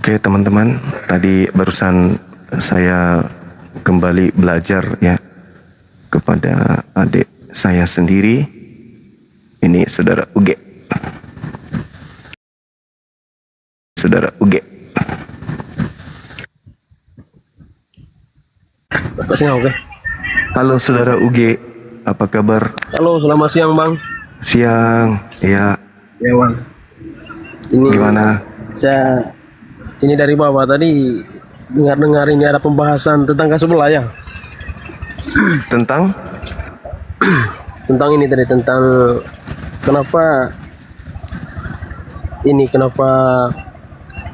Oke teman-teman, tadi barusan saya kembali belajar ya kepada adik saya sendiri. Ini saudara Uge. Saudara Uge. Oke. Halo saudara Uge, apa kabar? Halo, selamat siang Bang. Siang, ya. Ya Bang. Ini Gimana? ini dari Bapak tadi dengar ini ada pembahasan tentang kasus sebelah ya. Tentang? Tentang ini tadi tentang kenapa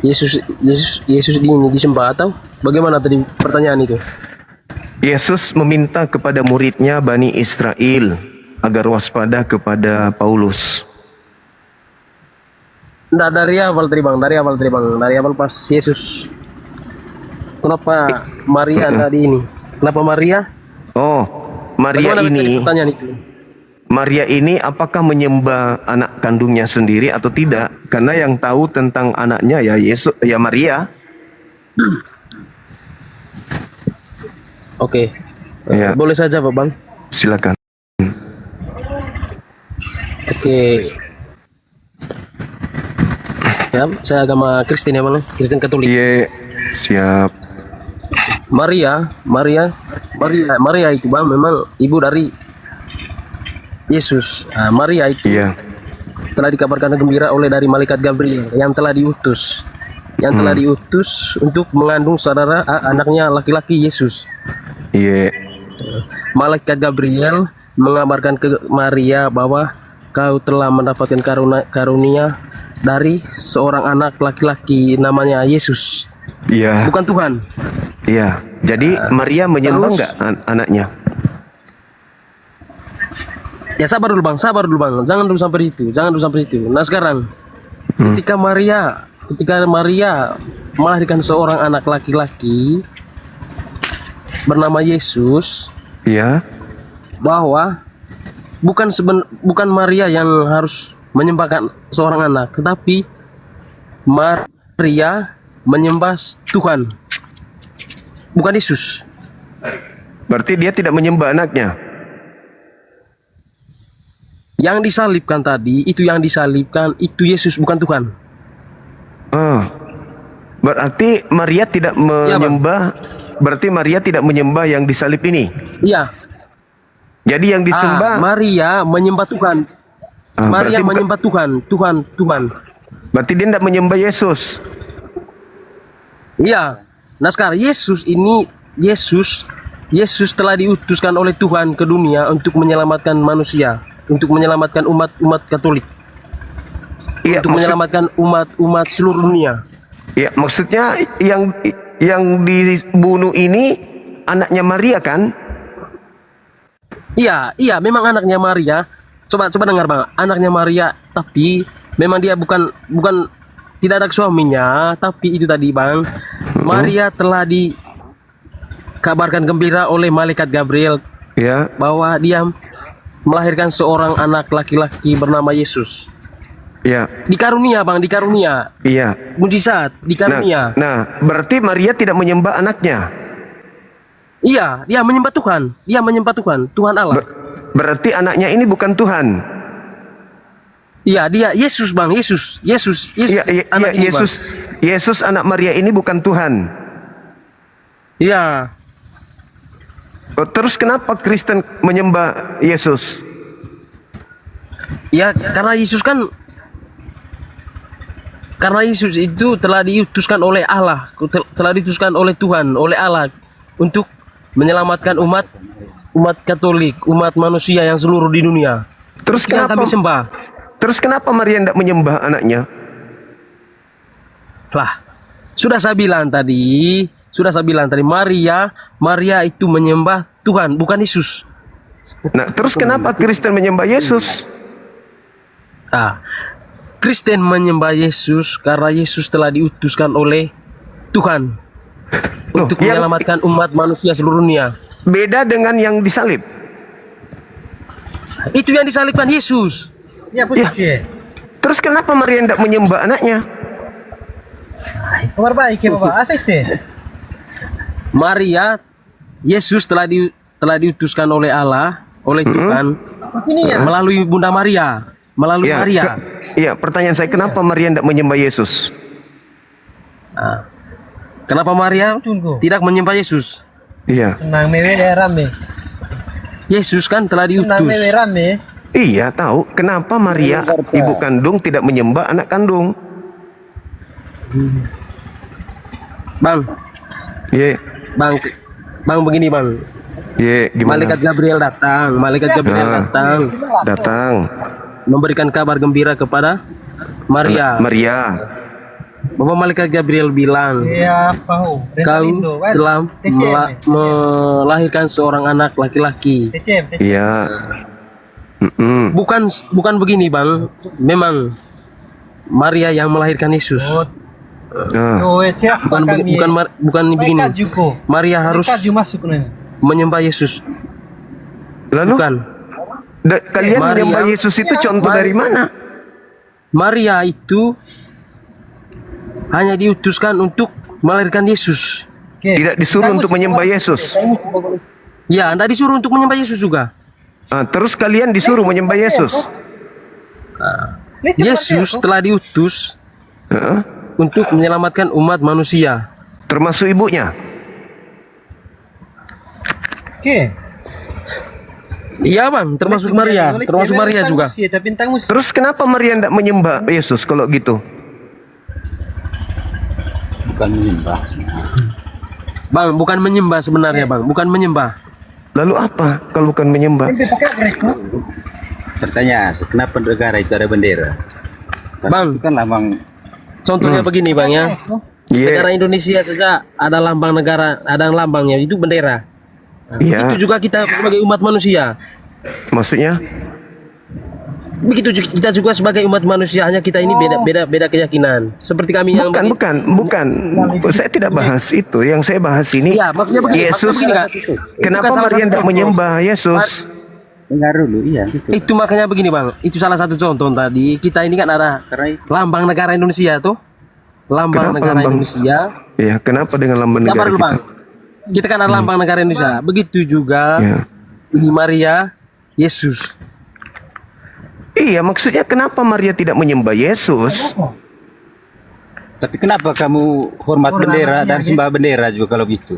Yesus ini disembah atau bagaimana tadi pertanyaan itu? Yesus meminta kepada muridnya Bani Israel agar waspada kepada Paulus. Nah, dari awal tadi Bang, dari awal pas Yesus. Kenapa Maria tadi ini? Kenapa Maria? Oh, Bagaimana tadi pertanyaan itu? Maria ini apakah menyembah anak kandungnya sendiri atau tidak? Karena yang tahu tentang anaknya ya Yesus, ya Maria. Oke. Ya. Boleh saja Pak Bang. Silakan. Oke. Ya, saya agama Kristen ya Bang, Kristen Katolik. Iya, siap. Maria itu Bang memang ibu dari Yesus. Nah, Maria itu Iya. telah dikabarkan gembira oleh dari malaikat Gabriel yang telah diutus. Telah diutus untuk mengandung saudara anaknya laki-laki Yesus. Iya. Malaikat Gabriel mengabarkan ke Maria bahwa kau telah mendapatkan karunia dari seorang anak laki-laki namanya Yesus. Iya. Bukan Tuhan. Iya. Jadi Maria menyembah nggak anaknya? Ya sabar dulu bang. Jangan dulu sampai situ. Nah sekarang, ketika Maria melahirkan seorang anak laki-laki bernama Yesus, Iya. bahwa bukan Maria yang harus menyembahkan seorang anak, tetapi Maria menyembah Tuhan, bukan Yesus. Berarti dia tidak menyembah anaknya. Yang disalibkan tadi, itu Yesus, bukan Tuhan. Berarti Maria tidak menyembah. Berarti Maria tidak menyembah yang disalib ini. Iya. Jadi yang disembah. Maria menyembah Tuhan. Maria menyembah Tuhan. Berarti dia tidak menyembah Yesus. Iya. Nah sekarang Yesus telah diutuskan oleh Tuhan ke dunia untuk menyelamatkan manusia, untuk menyelamatkan umat Katolik, Iya, untuk menyelamatkan umat seluruh dunia. Ya, maksudnya yang dibunuh ini anaknya Maria kan? Iya, memang anaknya Maria. Coba dengar Bang, anaknya Maria, tapi memang dia bukan tidak ada suaminya, tapi itu tadi Bang, Maria telah dikabarkan gembira oleh malaikat Gabriel Ya. bahwa dia melahirkan seorang anak laki-laki bernama Yesus. Ya. Dikarunia Bang, dikarunia. Iya. Mujizat, dikarunia. Nah, berarti Maria tidak menyembah anaknya. Iya, dia menyembah Tuhan. Dia menyembah Tuhan, Tuhan Allah. Berarti anaknya ini bukan Tuhan. Iya, dia Yesus Bang, Yesus. Iya, anak ini, Bang. Yesus anak Maria ini bukan Tuhan. Iya. Terus kenapa Kristen menyembah Yesus? Ya, karena Yesus itu telah diutuskan oleh Allah, telah diutuskan oleh Tuhan, oleh Allah untuk menyelamatkan umat Katolik, umat manusia yang seluruh di dunia. Terus Yang kami sembah. Terus kenapa Maria tidak menyembah anaknya? Lah, sudah saya bilang tadi, Maria itu menyembah Tuhan, bukan Yesus. Nah, terus kenapa Kristen menyembah Yesus? Kristen menyembah Yesus karena Yesus telah diutuskan oleh Tuhan untuk menyelamatkan umat manusia seluruh dunia. Beda dengan yang disalib. Itu yang disalibkan Yesus. Ya. Terus kenapa Maria tidak menyembah anaknya? Kabar baik ya Bapak. Asik deh. Maria, Yesus telah diutuskan oleh Allah, oleh Tuhan Ini ya. melalui Bunda Maria, melalui Ya, Maria. iya, pertanyaan saya kenapa Maria tidak menyembah Yesus? Kenapa Maria Tunggu. tidak menyembah Yesus? Iya. Senang mewe rame. Yesus kan telah Senang diutus. mewe rame. Iya, tahu kenapa Maria ibu kandung tidak menyembah anak kandung? Bang, Ye, bang begini bang. gimana? Malaikat Gabriel Ah. datang Datang memberikan kabar gembira kepada Maria. Maria. Bahwa malaikat Gabriel bilang, Iya, Pahu. kau telah melahirkan seorang anak laki-laki. TCM. Iya. Mm-mm. Bukan begini bang, memang Maria yang melahirkan Yesus. Ah. Oh, siap Bukan kami. bukan begini. Mereka juga. Maria harus Mereka juga masuk nih. menyembah Yesus. Lalu Bukan. kalian Maria- menyembah Yesus itu contoh dari mana? Maria itu hanya diutuskan untuk melahirkan Yesus. Oke. Tidak disuruh untuk menyembah Yesus. Ya, anda disuruh untuk menyembah Yesus juga. Ah, terus kalian disuruh menyembah Yesus. Yesus telah diutus Ah, untuk menyelamatkan umat manusia. termasuk ibunya. Oke. Iya bang, termasuk Maria, termasuk Maria juga. Tapi tentang musik. Terus kenapa Maria tidak menyembah Yesus kalau gitu? Bukan menyembah. Bang, bukan menyembah sebenarnya bang, bukan menyembah. Lalu apa kalau bukan menyembah? Pakai mereka. Bertanya, kenapa negara itu ada bendera? Karena Bang. itu kan lambang. Contohnya begini bang ya, Iya. negara Indonesia saja ada lambang negara, ada lambangnya itu bendera. Iya. Itu juga kita sebagai umat manusia. Maksudnya? Begitu kita juga sebagai umat manusia, hanya kita ini beda keyakinan. Seperti kami yang Bukan. Saya tidak bahas itu. Yang saya bahas ini Ya, maksudnya begini, Yesus. maksudnya begini, Kak. Kenapa Itu kan salah Maria satu tidak contoh. menyembah Yesus? Dengar dulu, iya gitu. Itu makanya begini bang, itu salah satu contoh tadi. Kita ini kan ada Karena itu lambang negara Indonesia tuh, lambang Kenapa negara lambang? Indonesia. Ya, kenapa dengan lambang Sabar negara dulu kita? bang, kita kan ada lambang negara Indonesia. Begitu juga Ya. ini Maria, Yesus. Iya, maksudnya kenapa Maria tidak menyembah Yesus? tapi kenapa kamu hormat bendera dan sembah bendera juga kalau gitu?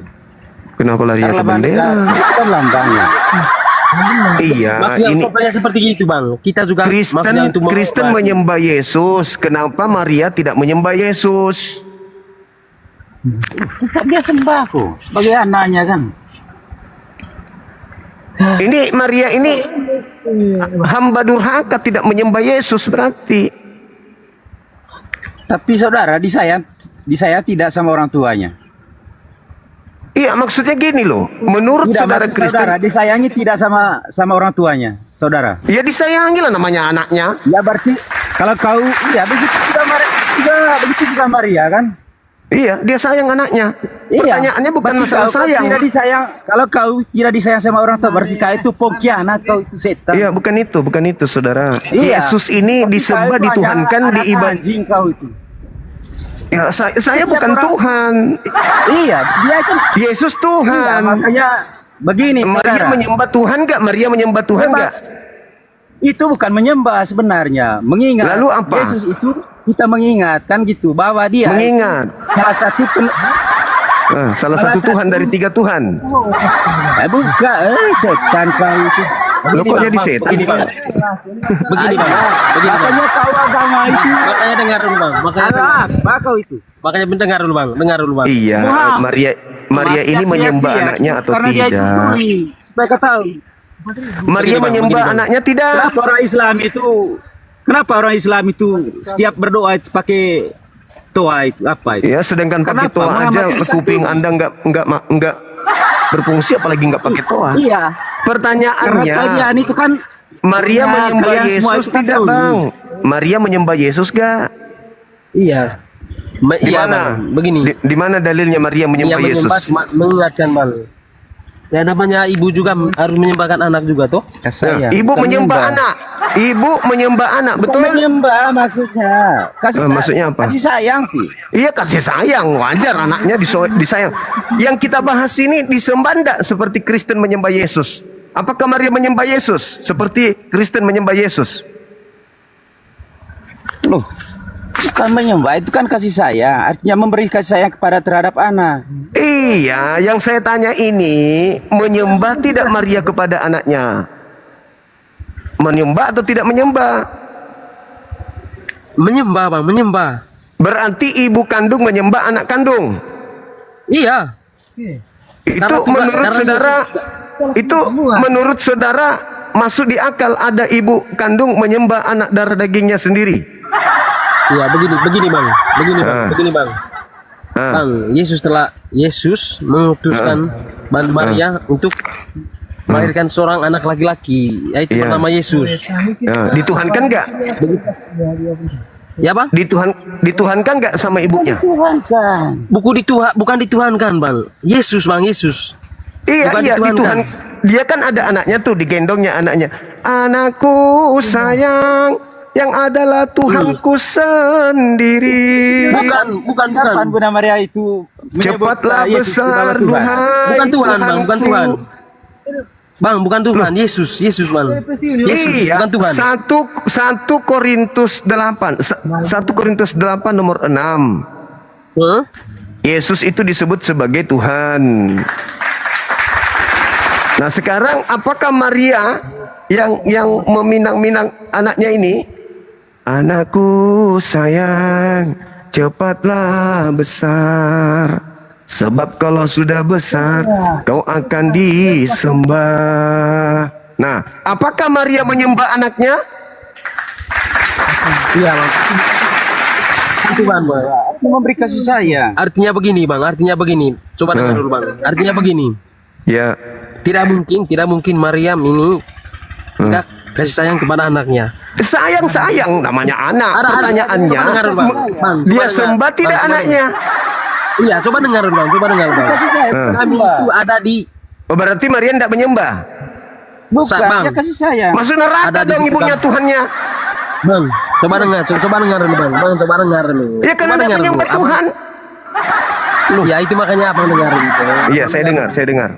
Kenapa lari ke lambang bendera? negara, itu kan lambangnya. Iya, Maksudnya ini contohnya seperti itu bang. Kita juga maksudnya Kristen untuk Kristen menyembah Yesus. Kenapa Maria tidak menyembah Yesus? Tetap dia sembah kok, sebagai anaknya kan. Ini Maria ini hamba durhaka, tidak menyembah Yesus berarti. Tapi saudara, di saya tidak sama orang tuanya. Iya, maksudnya gini loh. Menurut Tidak, saudara maksud Kristen, saudara, disayangi tidak sama orang tuanya, saudara. ya disayangi lah namanya anaknya. Ya berarti kalau kau, ya begitu juga Maria kan? Iya, dia sayang anaknya. Pertanyaannya bukan Berarti masalah kau sayang. Tidak disayang. Kalau kau tidak disayang sama orang tua, berarti kau itu pengkhianat, kau itu setan. Iya, bukan itu, saudara. Iya. Yesus ini Berarti disembah, kau itu dituhankan, anak diibadah. anjing kau itu. Ya, saya Setiap bukan orang- Tuhan. Iya, dia kan. Yesus Iya, Tuhan. makanya begini, Maria saudara. menyembah Tuhan nggak? Maria menyembah Tuhan Memang nggak? Itu bukan menyembah sebenarnya, mengingat. Lalu apa? Yesus itu kita mengingatkan gitu bahwa dia Mengingat. salah satu Salah satu Tuhan dari 3 Tuhan. bukan setan kau itu. Lo kok jadi setan? Begini bang, begini bang, begini bang. Makanya kau agama itu. Makanya dengar dulu bang, Apa kau itu? makanya dengar dulu bang, dengar dulu bang. Iya, Wah. Maria ini menyembah anaknya atau Karena dia itu tidak? duri. Supaya kau tahu. Maria Begini, Bang, menyembah begini, Bang. anaknya tidak? Kenapa orang Islam itu setiap berdoa itu pakai toa itu apa itu? Ya, sedangkan pakai Kenapa? toa aja Mengamati satu. kuping Anda nggak berfungsi, apalagi nggak pakai toa. Iya. Karena Pertanyaannya, kalian itu kan Maria ya, menyembah kalian semua Yesus itu kan tidak, dulu. Bang? Maria menyembah Yesus gak? Iya. Di Iya mana? bang, begini. Di mana dalilnya Maria Ia menyembah Yesus? menyembah mengingatkan bang. Ya namanya ibu juga harus menyembahkan anak juga toh. Kasih sayang. Ibu Bukan menyembah anak. Ibu menyembah anak, Bukan betul? menyembah maksudnya. Maksudnya apa? Kasih sayang sih. Iya, kasih sayang, wajar anaknya disayang. Yang kita bahas ini disembah enggak seperti Kristen menyembah Yesus? Apakah Maria menyembah Yesus seperti Kristen menyembah Yesus? Loh, bukan menyembah, itu kan kasih sayang. Artinya memberi kasih sayang kepada terhadap anak. Iya, yang saya tanya ini menyembah tidak Maria kepada anaknya? Menyembah atau tidak menyembah? Menyembah bang, menyembah. Berarti ibu kandung menyembah anak kandung. Iya. Itu Karena Tuhan- menurut karena saudara, itu menurut saudara masuk di akal ada ibu kandung menyembah anak darah dagingnya sendiri? Iya begini bang, begini bang. Ah. Bang, Yesus mengutuskan Maria untuk melahirkan seorang anak laki-laki, yaitu Iya. bernama Yesus. Ya, dituhankan nggak? Ya bang? Dituhankan nggak sama ibunya? Bukan dituhankan bang. Yesus bang, Yesus. Iya, Bukan iya, dituhankan. dituhan. Dia kan ada anaknya tuh, digendongnya anaknya. Anakku sayang, yang adalah Tuhanku sendiri. Bukan. Kapan Bunda Maria itu menyebut Cepatlah Yesus besar, sebagai Tuhan? Tuhan. Bukan Tuhan bang, bukan Tuhanku. Tuhan. Bang, bukan Tuhan, Yesus bang. Yesus, Iya, bukan Tuhan. 1 Korintus 8. 1 Korintus 8 nomor 6. Huh? Yesus itu disebut sebagai Tuhan. Nah, sekarang apakah Maria yang meminang-minang anaknya ini? Anakku sayang, cepatlah besar. Sebab kalau sudah besar, kau akan disembah. Nah, apakah Maria menyembah anaknya? Iya bang. Tuhan bang. Itu memberi kasih sayang. Artinya begini bang, Coba dengar dulu bang. Artinya begini. Ya, Tidak mungkin Maryam ini tidak kasih sayang kepada anaknya. sayang namanya anak. Pertanyaannya, Coba dengar dulu, Bang. Bang, coba dia dengar. sembah tidak Bang, coba anaknya? Iya, coba dengar bang, Kasih sayang. Kami itu ada di Oh, berarti Maria tidak menyembah. Bukan, Bang. dia kasih sayang. Masuk neraka Ada di dong situ, ibunya Bang. Tuhannya. bang. Coba dengar dulu bang. Bang, coba dengar dulu. Ya karena Coba tidak dengar menyembah dulu. Tuhan. Ya itu makanya abang dengar gitu. Iya, saya dengar.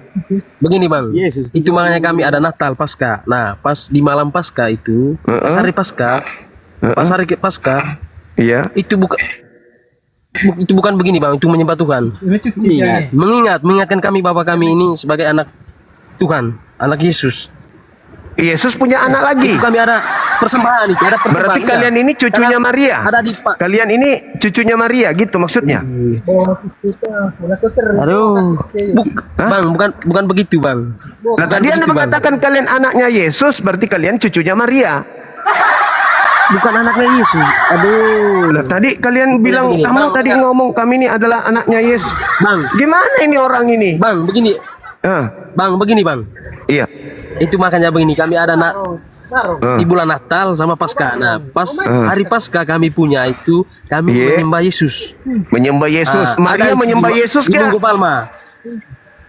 Begini bang, Yesus. itu makanya kami ada Natal Pasca. Nah, pas di malam Pasca itu, pas hari Pasca, Iya. itu bukan begini bang, itu menyembah Tuhan. Ingat. Mengingatkan kami bahwa kami ini sebagai anak Tuhan, anak Yesus. Yesus punya anak lagi. Itu kami ada persembahan itu, ada persembahan. Berarti iya. kalian ini cucunya Karena Maria. Ada di Pak. Kalian ini cucunya Maria gitu maksudnya. Aduh, bang, bukan begitu bang. Nah, tadi Anda begitu, Bang. mengatakan kalian anaknya Yesus, berarti kalian cucunya Maria. Bukan anaknya Yesus. Aduh, Nah, tadi kalian bilang begini, kamu Bang, tadi ngomong kami ini adalah anaknya Yesus. bang, Gimana ini orang ini? bang, begini, bang. Iya. Itu makanya begini, kami ada di bulan Natal sama Paskah. Nah, pas hari Paskah kami punya itu kami Iya. menyembah Yesus. Menyembah Yesus. Ah, Maria ada menyembah di- Yesus di gak? Minggu Palma.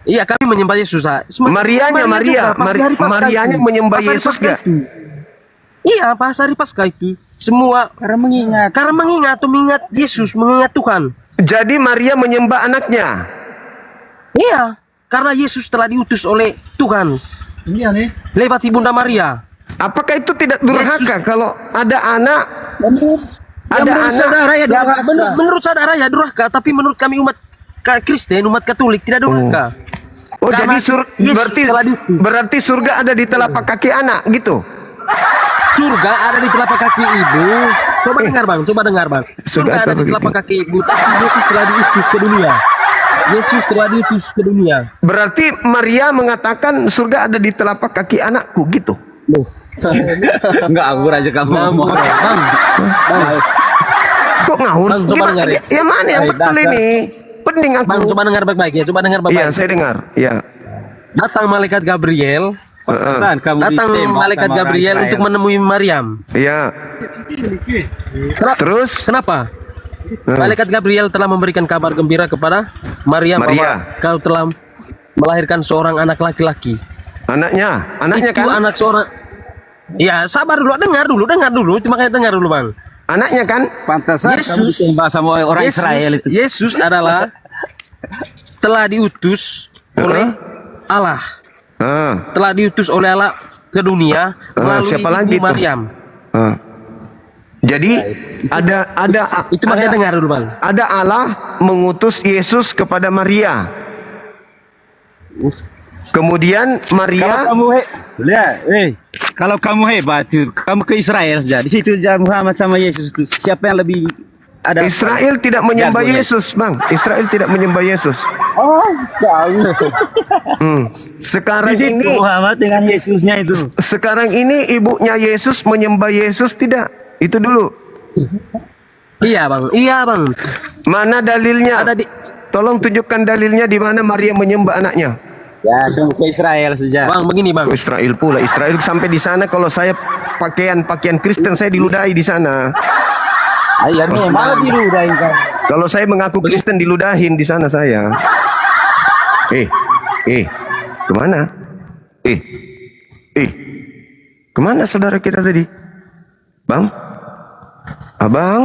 Iya, kami menyembah Yesus. Maria juga, pas di hari Paskah Marianya itu. menyembah Pas hari Yesus Paskah gak? itu. Iya, pas hari Paskah itu semua Karena mengingat. karena mengingat Yesus, mengingat Tuhan. Jadi Maria menyembah anaknya. Iya, karena Yesus telah diutus oleh Tuhan Iya nih. lewat Ibunda Maria. Apakah itu tidak durhaka kalau ada anak Saudara ya, Ya, menurut saudara ya durhaka, tapi menurut kami umat Kristen, umat Katolik tidak durhaka. Oh, Karena jadi Yesus telah diutus. berarti surga ada di telapak kaki anak gitu. Surga ada di telapak kaki ibu. Coba dengar bang. Surga apa ada di begitu? telapak kaki ibu, tapi Yesus telah diutus ke dunia. Yesus telah diutus ke dunia. Berarti Maria mengatakan surga ada di telapak kaki anakku gitu. Loh. Enggak ngawur aja kamu ngomong. Bang. Kok ngawur? Bang, coba Gimana? dengar ya. Ya mana yang Ay, betul dasar. ini? Pening aku. Bang, coba dengar baik-baik ya. Coba dengar Iya, baik-baik. saya dengar. Iya. Datang malaikat Gabriel. Pantesan kamu Datang ditembak malaikat sama orang Gabriel Israel. untuk menemui Maryam. Iya. Terus Kenapa? Malaikat Gabriel telah memberikan kabar gembira kepada Maryam Maria. bahwa kau telah melahirkan seorang anak laki-laki. Anaknya Itu kan? anak seorang. Ya, sabar dulu, dengar dulu, cuma kayak dengar dulu, Bang. Anaknya kan? Pantasan kamu Yesus. ditembak sama orang Israel itu. Yesus adalah telah diutus oleh Allah. Ah, Telah diutus oleh Allah ke dunia melalui siapa ibu lagi tuh? Maryam. ah. Jadi ada Itu makanya dengar dulu, Bang. ada Allah mengutus Yesus kepada Maria. Kemudian Kalau Maria kamu kalau kamu hebat tuh, kamu ke Israel saja. Di situ aja Muhammad sama Yesus tuh. Siapa yang lebih ada? Israel tidak menyembah Jagonya. Yesus, Bang. Israel tidak menyembah Yesus. Oh, tahu. Sekarang Di situ ini Muhammad dengan Yesusnya itu. sekarang ini ibunya Yesus menyembah Yesus tidak? Itu dulu. Iya, Bang. Iya, Bang. Mana dalilnya? Ada di Tolong tunjukkan dalilnya di mana Maria menyembah anaknya. Ya, kamu ke Israel saja. Bang, begini, Bang. Oh, Israel pula. Israel sampai di sana kalau saya pakaian Kristen saya diludahi di sana. Ayah memang diludahin kan. Kalau saya mengaku Kristen diludahin di sana saya. Kemana? Kemana saudara kita tadi? Bang? Abang?